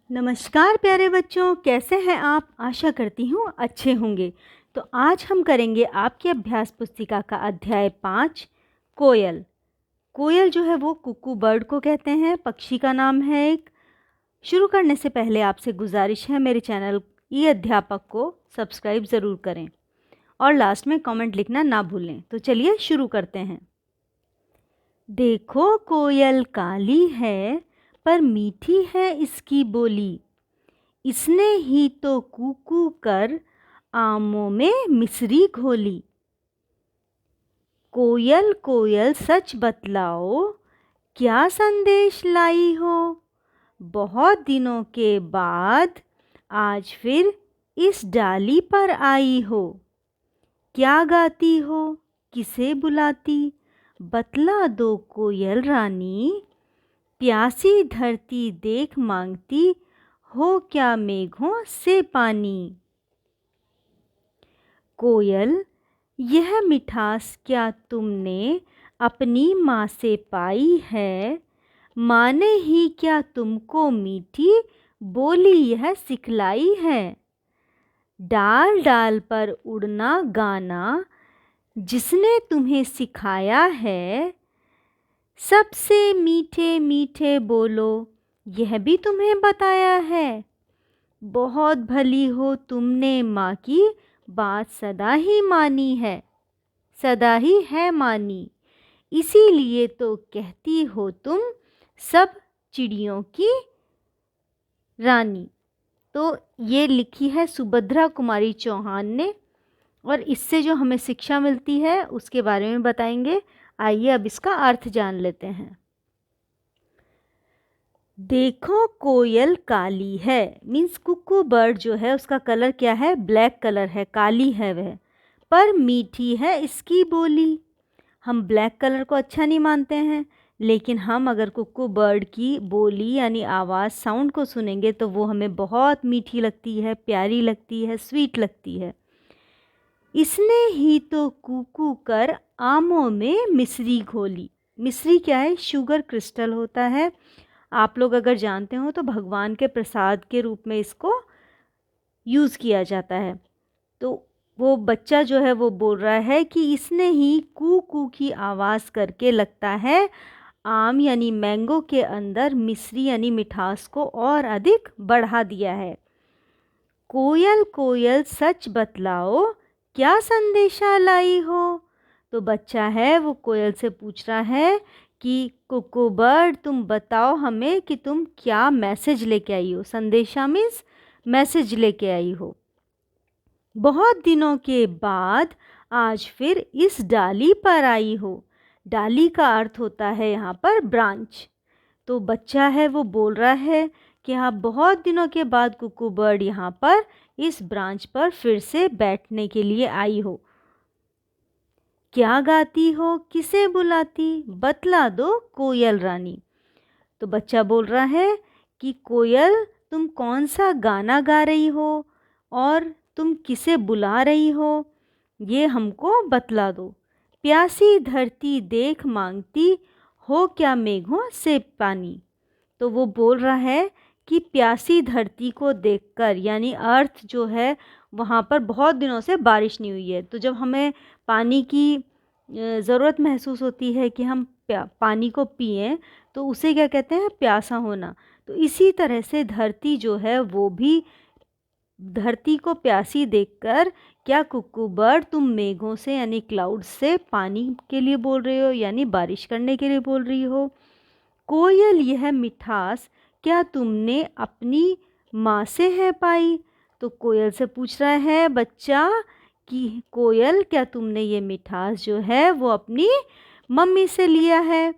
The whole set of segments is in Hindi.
नमस्कार प्यारे बच्चों, कैसे हैं आप? आशा करती हूँ अच्छे होंगे। तो आज हम करेंगे आपकी अभ्यास पुस्तिका का अध्याय 5 कोयल। कोयल जो है वो कुकू बर्ड को कहते हैं, पक्षी का नाम है एक। शुरू करने से पहले आपसे गुजारिश है, मेरे चैनल ई अध्यापक को सब्सक्राइब ज़रूर करें और लास्ट में कमेंट लिखना ना भूलें। तो चलिए शुरू करते हैं। देखो कोयल काली है पर मीठी है इसकी बोली, इसने ही तो कूकू कर आमों में मिश्री घोली। कोयल कोयल सच बतलाओ, क्या संदेश लाई हो? बहुत दिनों के बाद आज फिर इस डाली पर आई हो। क्या गाती हो, किसे बुलाती, बतला दो कोयल रानी। प्यासी धरती देख मांगती हो, क्या मेघों से पानी। कोयल, यह मिठास क्या तुमने अपनी माँ से पाई है? माँ ने ही क्या तुमको मीठी बोली यह सिखलाई है? डाल डाल पर उड़ना गाना जिसने तुम्हें सिखाया है, सबसे मीठे मीठे बोलो यह भी तुम्हें बताया है। बहुत भली हो तुमने माँ की बात सदा ही मानी है, सदा ही है मानी, इसीलिए तो कहती हो तुम सब चिड़ियों की रानी। तो ये लिखी है सुभद्रा कुमारी चौहान ने और इससे जो हमें शिक्षा मिलती है उसके बारे में बताएंगे। आइए अब इसका अर्थ जान लेते हैं। देखो कोयल काली है मीन्स कुकू बर्ड जो है उसका कलर क्या है? ब्लैक कलर है, काली है वह, पर मीठी है इसकी बोली। हम ब्लैक कलर को अच्छा नहीं मानते हैं, लेकिन हम अगर कुकू बर्ड की बोली यानी आवाज़ साउंड को सुनेंगे तो वो हमें बहुत मीठी लगती है, प्यारी लगती है, स्वीट लगती है। इसने ही तो कूकू कर आमों में मिश्री घोली। मिश्री क्या है? शुगर क्रिस्टल होता है। आप लोग अगर जानते हो तो भगवान के प्रसाद के रूप में इसको यूज़ किया जाता है। तो वो बच्चा जो है वो बोल रहा है कि इसने ही कू कू की आवाज़ करके लगता है आम यानी मैंगो के अंदर मिश्री यानी मिठास को और अधिक बढ़ा दिया है। कोयल कोयल सच बतलाओ, क्या संदेशा लाई हो? तो बच्चा है वो कोयल से पूछ रहा है कि कुकू बर्ड तुम बताओ हमें कि तुम क्या मैसेज लेके आई हो। संदेशा मीन्स मैसेज लेके आई हो। बहुत दिनों के बाद आज फिर इस डाली पर आई हो। डाली का अर्थ होता है यहाँ पर ब्रांच। तो बच्चा है वो बोल रहा है कि हाँ बहुत दिनों के बाद कुकू बर्ड यहाँ पर इस ब्रांच पर फिर से बैठने के लिए आई हो। क्या गाती हो, किसे बुलाती, बतला दो कोयल रानी। तो बच्चा बोल रहा है कि कोयल तुम कौन सा गाना गा रही हो और तुम किसे बुला रही हो, ये हमको बतला दो। प्यासी धरती देख मांगती हो, क्या मेघों से पानी। तो वो बोल रहा है कि प्यासी धरती को देखकर यानी अर्थ जो है वहाँ पर बहुत दिनों से बारिश नहीं हुई है, तो जब हमें पानी की ज़रूरत महसूस होती है कि हम पानी को पिएं तो उसे क्या कहते हैं? प्यासा होना। तो इसी तरह से धरती जो है वो भी धरती को प्यासी देखकर क्या कुकू बर्ड तुम मेघों से यानी क्लाउड से पानी के लिए बोल रहे हो यानी बारिश करने के लिए बोल रही हो। कोयल यह मिठास क्या तुमने अपनी माँ से है पाई। तो कोयल से पूछ रहा है बच्चा कि कोयल क्या तुमने ये मिठास जो है वो अपनी मम्मी से लिया है?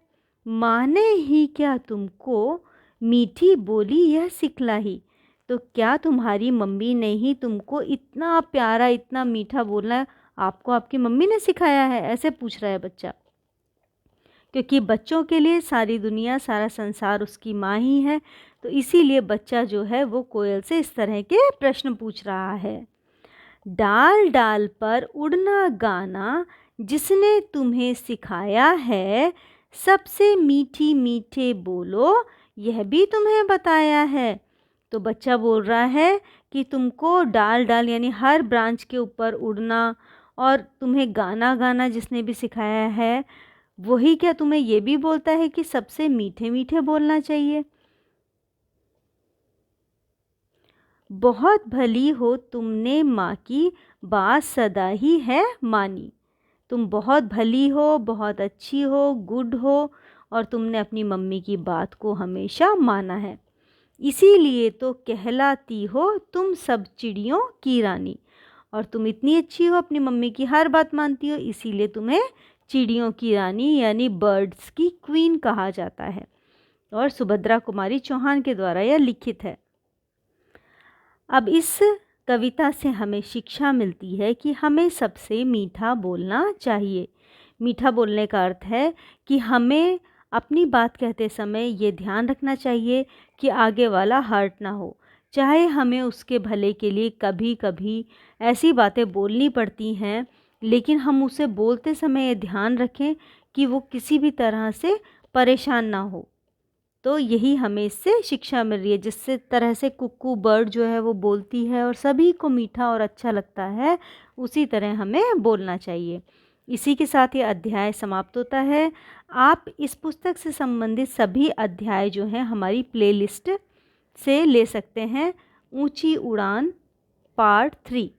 माँ ने ही क्या तुमको मीठी बोली यह सिखलाई। तो क्या तुम्हारी मम्मी ने ही तुमको इतना प्यारा इतना मीठा बोलना आपको आपकी मम्मी ने सिखाया है? ऐसे पूछ रहा है बच्चा, क्योंकि बच्चों के लिए सारी दुनिया सारा संसार उसकी माँ ही है। तो इसीलिए बच्चा जो है वो कोयल से इस तरह के प्रश्न पूछ रहा है। डाल डाल पर उड़ना गाना जिसने तुम्हें सिखाया है, सबसे मीठी मीठे बोलो यह भी तुम्हें बताया है। तो बच्चा बोल रहा है कि तुमको डाल डाल यानी हर ब्रांच के ऊपर उड़ना, और तुम्हें गाना गाना जिसने भी सिखाया है वही क्या तुम्हें ये भी बोलता है कि सबसे मीठे मीठे बोलना चाहिए। बहुत भली हो तुमने माँ की बात सदा ही है मानी। तुम बहुत भली हो, बहुत अच्छी हो, गुड हो, और तुमने अपनी मम्मी की बात को हमेशा माना है। इसीलिए तो कहलाती हो तुम सब चिड़ियों की रानी। और तुम इतनी अच्छी हो, अपनी मम्मी की हर बात मानती हो, इसीलिए तुम्हें चिड़ियों की रानी यानी बर्ड्स की क्वीन कहा जाता है। और सुभद्रा कुमारी चौहान के द्वारा यह लिखित है। अब इस कविता से हमें शिक्षा मिलती है कि हमें सबसे मीठा बोलना चाहिए। मीठा बोलने का अर्थ है कि हमें अपनी बात कहते समय ये ध्यान रखना चाहिए कि आगे वाला हर्ट ना हो। चाहे हमें उसके भले के लिए कभी कभी ऐसी बातें बोलनी पड़ती हैं, लेकिन हम उसे बोलते समय ये ध्यान रखें कि वो किसी भी तरह से परेशान ना हो। तो यही हमें इससे शिक्षा मिल रही है। जिस तरह से कुक्कू बर्ड जो है वो बोलती है और सभी को मीठा और अच्छा लगता है, उसी तरह हमें बोलना चाहिए। इसी के साथ ये अध्याय समाप्त होता है। आप इस पुस्तक से संबंधित सभी अध्याय जो हैं हमारी प्लेलिस्ट से ले सकते हैं। ऊंची उड़ान पार्ट 3।